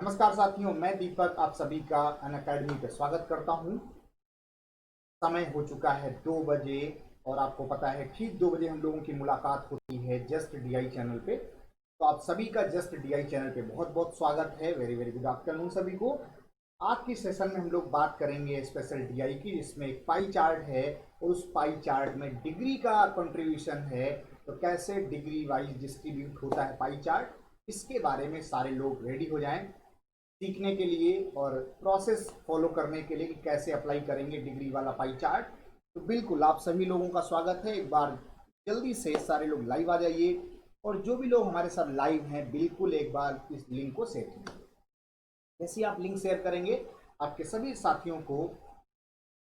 नमस्कार साथियों, मैं दीपक आप सभी का अनअकैडमी पे स्वागत करता हूं। समय हो चुका है 2 बजे और आपको पता है ठीक 2 बजे हम लोगों की मुलाकात होती है जस्ट डीआई चैनल पे। तो आप सभी का जस्ट डीआई चैनल पे बहुत बहुत स्वागत है। वेरी वेरी गुड आफ्टरनून सभी को। आज की सेशन में हम लोग बात करेंगे स्पेशल डीआई की, जिसमें एक पाई चार्ट है और उस पाई चार्ट में डिग्री का कंट्रीब्यूशन है। तो कैसे डिग्री वाइज डिस्ट्रीब्यूट होता है पाई चार्ट, इसके बारे में सारे लोग रेडी हो जाएं सीखने के लिए और प्रोसेस फॉलो करने के लिए कि कैसे अप्लाई करेंगे डिग्री वाला पाई चार्ट। तो बिल्कुल आप सभी लोगों का स्वागत है। एक बार जल्दी से सारे लोग लाइव आ जाइए और जो भी लोग हमारे साथ लाइव हैं बिल्कुल एक बार इस लिंक को शेयर कीजिए। जैसे ही आप लिंक शेयर करेंगे आपके सभी साथियों को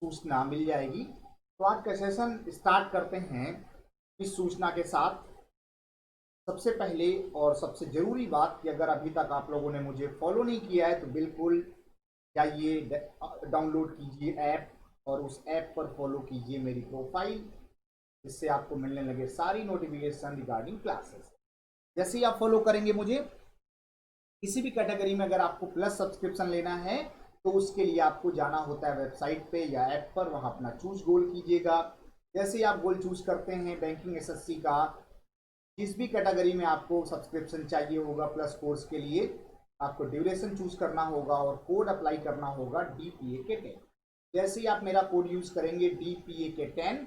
सूचना मिल जाएगी। तो आज का सेशन स्टार्ट करते हैं इस सूचना के साथ। सबसे पहले और सबसे ज़रूरी बात कि अगर अभी तक आप लोगों ने मुझे फॉलो नहीं किया है तो बिल्कुल जाइए, डाउनलोड कीजिए ऐप और उस ऐप पर फॉलो कीजिए मेरी प्रोफाइल, जिससे आपको मिलने लगे सारी नोटिफिकेशन रिगार्डिंग क्लासेस। जैसे ही आप फॉलो करेंगे मुझे, किसी भी कैटेगरी में अगर आपको प्लस सब्सक्रिप्शन लेना है तो उसके लिए आपको जाना होता है वेबसाइट पे या ऐप पर, वहाँ अपना चूज गोल कीजिएगा। जैसे ही आप गोल चूज करते हैं बैंकिंग एसएससी का, जिस भी कैटेगरी में आपको सब्सक्रिप्शन चाहिए होगा प्लस कोर्स के लिए, आपको ड्यूरेशन चूज करना होगा और कोड अप्लाई करना होगा DPA के 10। जैसे ही आप मेरा कोड यूज करेंगे DPA के 10,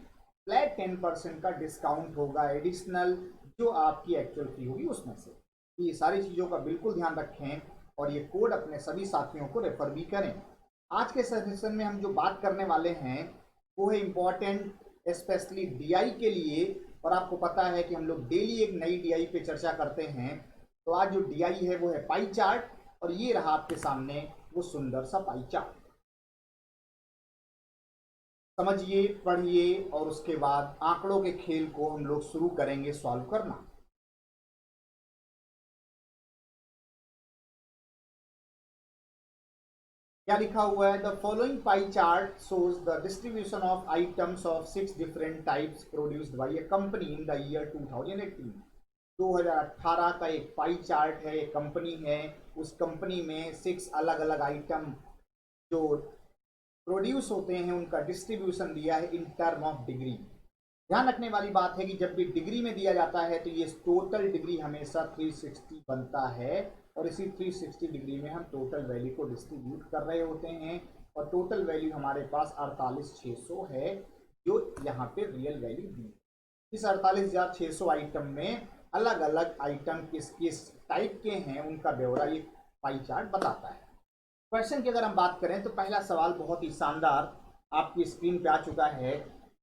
फ्लैट 10% का डिस्काउंट होगा एडिशनल, जो आपकी एक्चुअल फी होगी उसमें से। तो ये सारी चीज़ों का बिल्कुल ध्यान रखें और ये कोड अपने सभी साथियों को रेफर भी करें। आज के सेशन में हम जो बात करने वाले हैं वो है इम्पॉर्टेंट स्पेशली डीआई के लिए। और आपको पता है कि हम लोग डेली एक नई डीआई पे चर्चा करते हैं। तो आज जो डीआई है वो है पाई चार्ट, और ये रहा आपके सामने वो सुंदर सा पाई चार्ट। समझिए, पढ़िए और उसके बाद आंकड़ों के खेल को हम लोग शुरू करेंगे सॉल्व करना। क्या लिखा हुआ है? The following pie chart shows the distribution of items of 6 different types produced by A company in the year 2018। 2018 का एक पाई चार्ट है, एक कंपनी है, उस कंपनी में 6 अलग अलग आइटम जो प्रोड्यूस होते हैं उनका डिस्ट्रीब्यूशन दिया है इन टर्म ऑफ डिग्री। ध्यान रखने वाली बात है कि जब भी डिग्री में दिया जाता है तो ये टोटल डिग्री हमेशा 360 बनता है, और इसी 360 डिग्री में हम टोटल वैल्यू को डिस्ट्रीब्यूट कर रहे होते हैं। और टोटल वैल्यू हमारे पास 48,600 है, जो यहाँ पे रियल वैल्यू दी। इस 48,600 आइटम में अलग अलग आइटम किस किस टाइप के हैं उनका ब्यौरा ये पाई चार्ट बताता है। क्वेश्चन की अगर हम बात करें तो पहला सवाल बहुत ही शानदार आपकी स्क्रीन पे आ चुका है।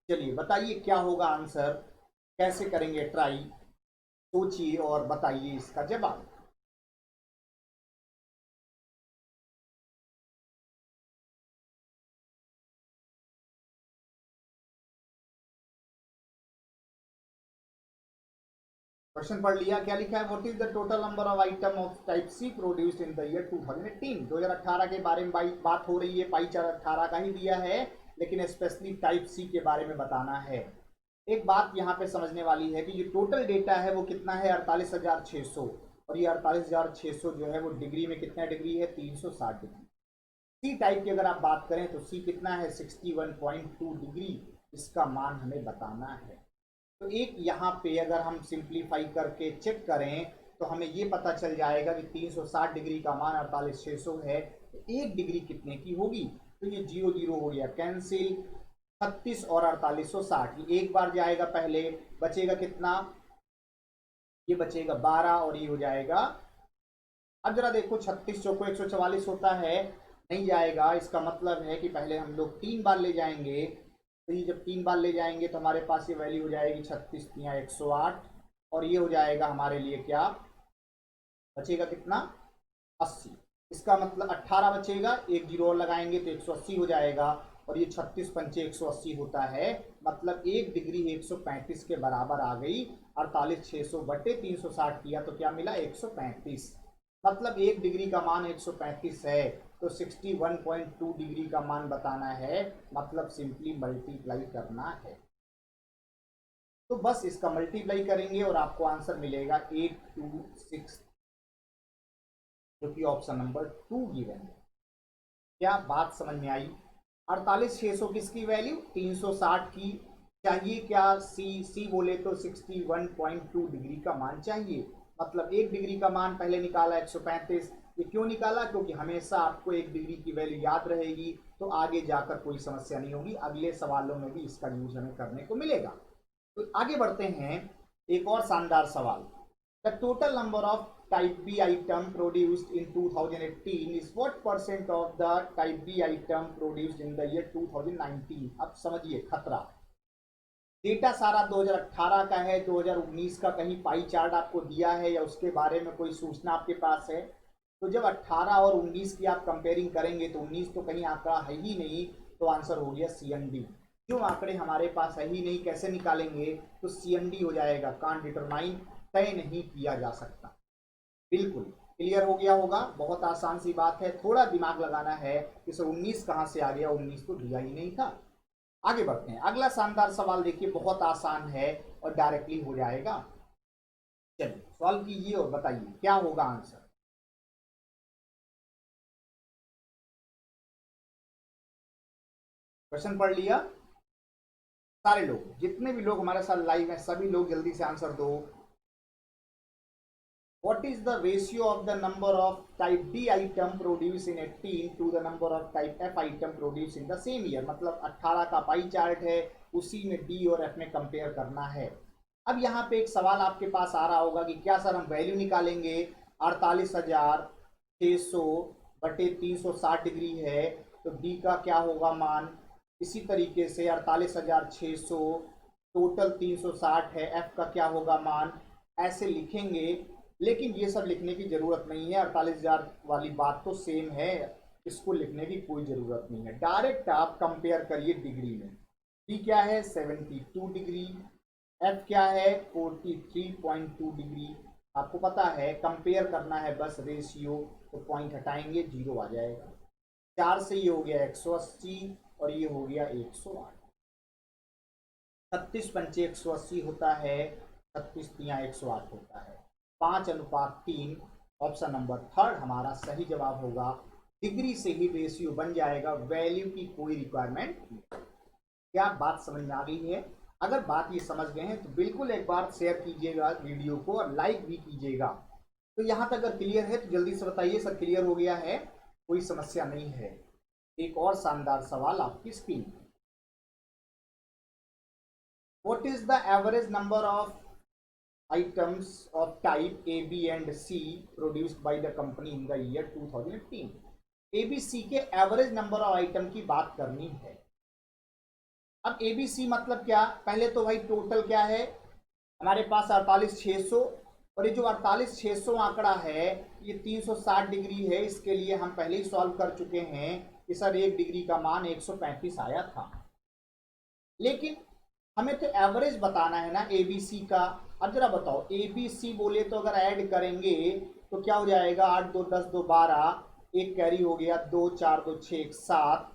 चलिए बताइए क्या होगा आंसर, कैसे करेंगे ट्राई, सोचिए और बताइए इसका जवाब। क्वेश्चन पढ़ लिया? क्या लिखा है? What is the total number of item of type C produced in the year 2018। 2018 के बारे में बात हो रही है, पाई चार्ट 18 का ही दिया है, लेकिन स्पेशली टाइप सी के बारे में बताना है। एक बात यहाँ पे समझने वाली है कि ये टोटल डेटा है वो कितना है? 48,600। और ये 48,600 जो है वो डिग्री में कितना डिग्री है? 360 डिग्री। सी टाइप की अगर आप बात करें तो सी कितना है? 61.2 डिग्री। इसका मान हमें बताना है। तो एक यहाँ पे अगर हम सिंप्लीफाई करके चेक करें तो हमें ये पता चल जाएगा कि 360 डिग्री का मान 48,600 है, तो एक डिग्री कितने की होगी? तो ये 0 0 हो गया कैंसिल। 36 और 4860 ये एक बार जाएगा, पहले बचेगा कितना? ये बचेगा 12 और ये हो जाएगा। अब जरा देखो, 36 चौको 144 होता है, नहीं जाएगा। इसका मतलब है कि पहले हम लोग 3 बार ले जाएंगे। तो ये जब 3 बार ले जाएंगे तो हमारे पास ये वैल्यू हो जाएगी 36 तिया 108, और ये हो जाएगा हमारे लिए क्या बचेगा? कितना? 80। इसका मतलब 18 बचेगा, एक जीरो और लगाएंगे तो 180 हो जाएगा, और ये 36 पंचे 180 होता है। मतलब एक डिग्री 135 के बराबर आ गई। 48,600 बटे 360 किया तो क्या मिला? 135। मतलब एक डिग्री का मान 135 है, तो 61.2 डिग्री का मान बताना है, मतलब सिंपली मल्टीप्लाई करना है। तो बस इसका मल्टीप्लाई करेंगे और आपको आंसर मिलेगा 8263। जो कि ऑप्शन नंबर 2 गिवन है। क्या बात समझ में आई? 48,600 किसकी वैल्यू? 360 की चाहिए। क्या सी बोले तो 61.2 डिग्री का मान चाहिए। मतलब 1 डिग्री का मान पहले निकाला 135। ये क्यों निकाला? क्योंकि हमेशा आपको 1 डिग्री की वैल्यू याद रहेगी, तो आगे जाकर कोई समस्या नहीं होगी, अगले सवालों में भी इसका यूज हमें करने को मिलेगा। तो आगे बढ़ते हैं, एक और शानदार सवाल। The total number of type B item produced in 2018 is what percent of the type B item produced in the year 2019? अब समझिए खतरा। डेटा सारा 2018 का है, 2019 का कहीं पाई चार्ट आपको दिया है या उसके बारे में कोई सूचना आपके पास है? तो जब 18 और 19 की आप कंपेयरिंग करेंगे तो 19 तो कहीं आंकड़ा है ही नहीं, तो आंसर हो गया CND। जो आंकड़े हमारे पास है ही नहीं कैसे निकालेंगे? तो CND हो जाएगा, कांट डिटरमाइन, तय नहीं किया जा सकता। बिल्कुल क्लियर हो गया होगा। बहुत आसान सी बात है, थोड़ा दिमाग लगाना है। इसे 19 कहां से आ गया? 19 तो दिया ही नहीं था। आगे बढ़ते हैं, अगला शानदार सवाल देखिए, बहुत आसान है और डायरेक्टली हो जाएगा। चलिए सॉल्व कीजिए और बताइए क्या होगा आंसर। क्वेश्चन पढ़ लिया सारे लोग? जितने भी लोग हमारे साथ लाइव हैं सभी लोग जल्दी से आंसर दो। What is the ratio of the number of type D item produced in 18 to the number of type F item produced in the same year? मतलब 18 का पाई चार्ट है, उसी में D और F में कंपेयर करना है। अब यहाँ पे एक सवाल आपके पास आ रहा होगा कि क्या सर हम वैल्यू निकालेंगे? 48,600 बटे 360 डिग्री है, तो D का क्या होगा मान? इसी तरीके से 48,600 टोटल 360 है, F का क्या होगा मान? ऐसे लिखेंगे। लेकिन ये सब लिखने की जरूरत नहीं है, 48,000 वाली बात तो सेम है, इसको लिखने की कोई जरूरत नहीं है। डायरेक्ट आप कंपेयर करिए डिग्री में। डी क्या है? 72 डिग्री। एफ क्या है? 43.2 डिग्री। आपको पता है कंपेयर करना है बस रेशियो, तो पॉइंट हटाएंगे, 0 आ जाएगा। 4 से ये हो गया 180 और ये हो गया 108। 36 पंचे 180 होता है, 36 तिया 108 होता है। 5:3। ऑप्शन नंबर 3 हमारा सही जवाब होगा। डिग्री से ही रेशियो बन जाएगा, वैल्यू की कोई रिक्वायरमेंट नहीं। क्या बात समझ में आ गई है? अगर बात ये समझ गए हैं तो बिल्कुल एक बार शेयर कीजिएगा वीडियो को और लाइक भी कीजिएगा। तो यहाँ तक अगर क्लियर है तो जल्दी से बताइए सर क्लियर हो गया है, कोई समस्या नहीं है। एक और शानदार सवाल आपकी स्क्रीन पर। What is the average number of items of type A, B and C produced by the company in the year 2018? A, B, C के एवरेज नंबर ऑफ आइटम की बात करनी है। अब A, B, C मतलब क्या? पहले तो भाई टोटल क्या है हमारे पास? 48,600। और ये जो 48,600 आंकड़ा है ये 360 डिग्री है, इसके लिए हम पहले ही सॉल्व कर चुके हैं कि सर 1 डिग्री का मान 135 आया था। लेकिन हमें तो एवरेज बताना है ना ABC का। अब जरा बताओ, ABC बोले तो अगर ऐड करेंगे तो क्या हो जाएगा? 8 2 10 2 12, एक कैरी हो गया, 2 4 2 6 7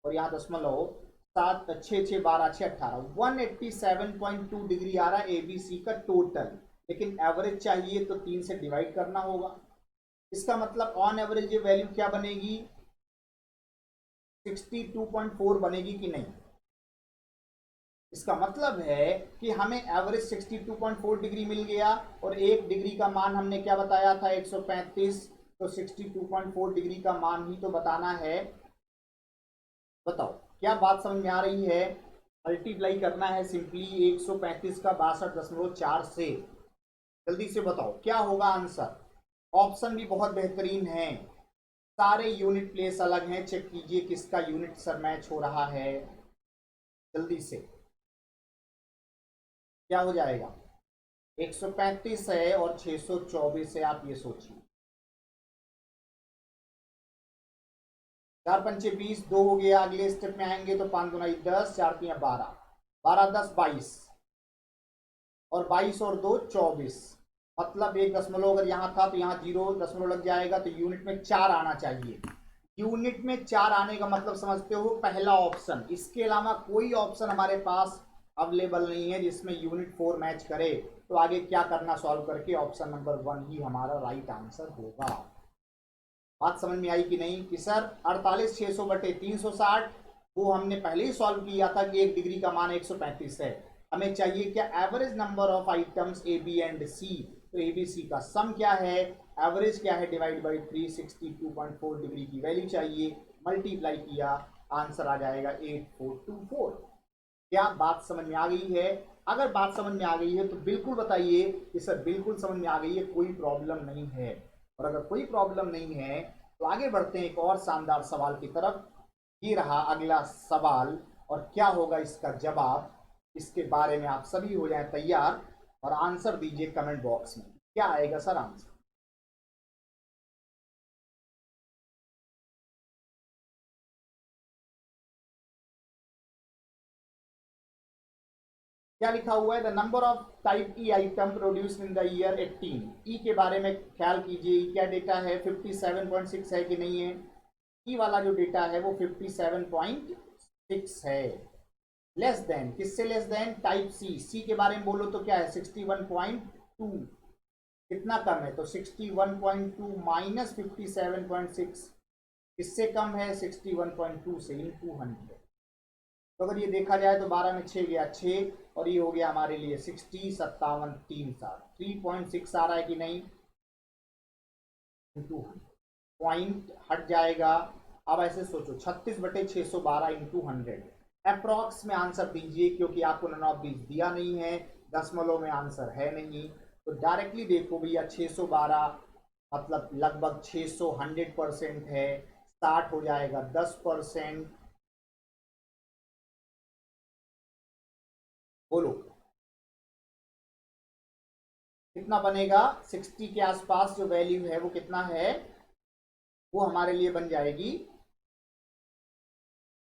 और यहाँ दशमलव 7 6 6 12 6 18। 187.2 डिग्री आ रहा है ABC का टोटल। लेकिन एवरेज चाहिए तो 3 से डिवाइड करना होगा। इसका मतलब ऑन एवरेज ये वैल्यू क्या बनेगी? 62.4 बनेगी कि नहीं? इसका मतलब है कि हमें एवरेज 62.4 डिग्री मिल गया और 1 डिग्री का मान हमने क्या बताया था? 135। तो 62.4 डिग्री का मान ही तो बताना है। बताओ क्या बात समझ में आ रही है? मल्टीप्लाई करना है सिंपली 135 का 62.4 से। जल्दी से बताओ क्या होगा आंसर। ऑप्शन भी बहुत बेहतरीन है, सारे यूनिट प्लेस अलग हैं, चेक कीजिए किसका यूनिट सर मैच हो रहा है। जल्दी से क्या हो जाएगा? 135 है और 624 है, आप ये सोचिए। 4 पंचे 20, 2 हो गया। अगले स्टेप में आएंगे तो 5 दूना 10, 4 तिया 12, 12 10 22 और 22 और 2 24। मतलब एक दशमलव अगर यहाँ था तो यहाँ 0 दशमलव लग जाएगा, तो यूनिट में 4 आना चाहिए। यूनिट में 4 आने का मतलब समझते हो? पहला ऑप्शन, इसके अलावा कोई ऑप्शन हमारे पास अवेलेबल नहीं है जिसमें यूनिट 4 मैच करे। तो आगे क्या करना? सॉल्व करके ऑप्शन नंबर 1 ही हमारा राइट आंसर होगा। बात समझ में आई कि नहीं? कि सर 48,600 बटे 360 वो हमने पहले ही सॉल्व किया था कि 1 डिग्री का मान 135 है। हमें चाहिए क्या? Average number of items a b and c. तो ए बी सी का सम क्या है, एवरेज क्या है, डिवाइड बाई 362.4 डिग्री की वैल्यू चाहिए, मल्टीप्लाई किया, आंसर आ जाएगा 8424। क्या बात समझ में आ गई है? अगर बात समझ में आ गई है तो बिल्कुल बताइए कि सर बिल्कुल समझ में आ गई है, कोई प्रॉब्लम नहीं है। और अगर कोई प्रॉब्लम नहीं है तो आगे बढ़ते हैं एक और शानदार सवाल की तरफ। ये रहा अगला सवाल, और क्या होगा इसका जवाब, इसके बारे में आप सभी हो जाएं तैयार और आंसर दीजिए कमेंट बॉक्स में। क्या आएगा सर आंसर? क्या लिखा हुआ है? The number of type E item produced in the year 18। ई के बारे में ख्याल कीजिए, क्या डेटा है 57.6 है कि नहीं है? ई वाला जो डेटा है वो 57.6 है। लेस देन, किससे less than? Type c. C के बारे में बोलो तो क्या है? 61.2। कितना कम है? तो 61.2 माइनस 57.6 किससे कम है? 61.2 से, इंटू 100। तो अगर ये देखा जाए तो 12 में 6 गया 6, और ये हो गया हमारे लिए 60, 57, 3 7, 3.6 आ रहा है कि नहीं? इंटू 100, पॉइंट हट जाएगा। अब ऐसे सोचो 36 बटे 612 इंटू 100, अप्रॉक्स में आंसर दीजिए, क्योंकि आपको नन ऑफ दीज दिया नहीं है, दशमलव में आंसर है नहीं। तो डायरेक्टली देखो भैया, 612 मतलब लगभग 600 100% है, 60 हो जाएगा 10%। बोलो कितना बनेगा? 60 के आसपास जो वैल्यू है वो कितना है? वो हमारे लिए बन जाएगी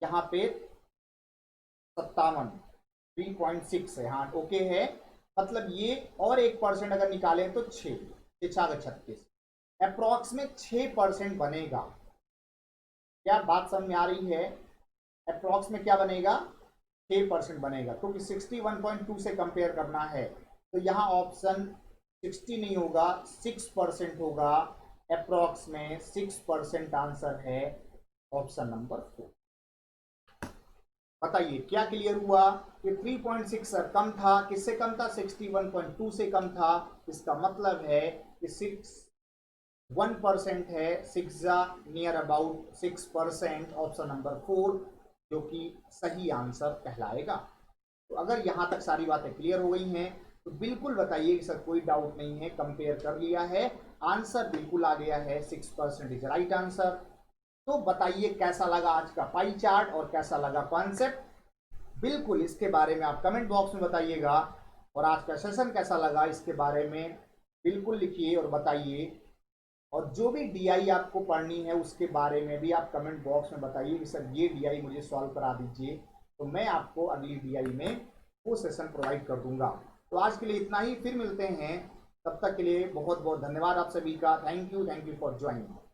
यहाँ पे 57, 3.6 है। हाँ ओके है, मतलब ये और 1% अगर निकालें तो 6, 36, अप्रॉक्स में 6% बनेगा। क्या बात समझ में आ रही है? अप्रॉक्स में क्या बनेगा? 6% बनेगा, क्योंकि 61.2 से कंपेयर करना है। तो यहाँ ऑप्शन 60 नहीं होगा, 6% होगा। अप्रॉक्स में 6% आंसर है, ऑप्शन नंबर 4। बताइए क्या क्लियर हुआ? कि 3.6 कम था, किससे कम था? 61.2 से कम था। इसका मतलब है कि 1% है, 6 नियर अबाउट 6%, ऑप्शन नंबर 4 जो कि सही आंसर कहलाएगा। तो अगर यहां तक सारी बातें क्लियर हो गई हैं तो बिल्कुल बताइए कि सर कोई डाउट नहीं है, कंपेयर कर लिया है, आंसर बिल्कुल आ गया है, 6% इज राइट आंसर। तो बताइए कैसा लगा आज का पाई चार्ट और कैसा लगा कॉन्सेप्ट, बिल्कुल इसके बारे में आप कमेंट बॉक्स में बताइएगा। और आज का सेशन कैसा लगा इसके बारे में बिल्कुल लिखिए और बताइए। और जो भी डीआई आपको पढ़नी है उसके बारे में भी आप कमेंट बॉक्स में बताइए कि सर ये डीआई मुझे सॉल्व करा दीजिए, तो मैं आपको अगली डीआई में वो सेशन प्रोवाइड कर दूंगा। तो आज के लिए इतना ही, फिर मिलते हैं, तब तक के लिए बहुत बहुत धन्यवाद आप सभी का। Thank you for joining.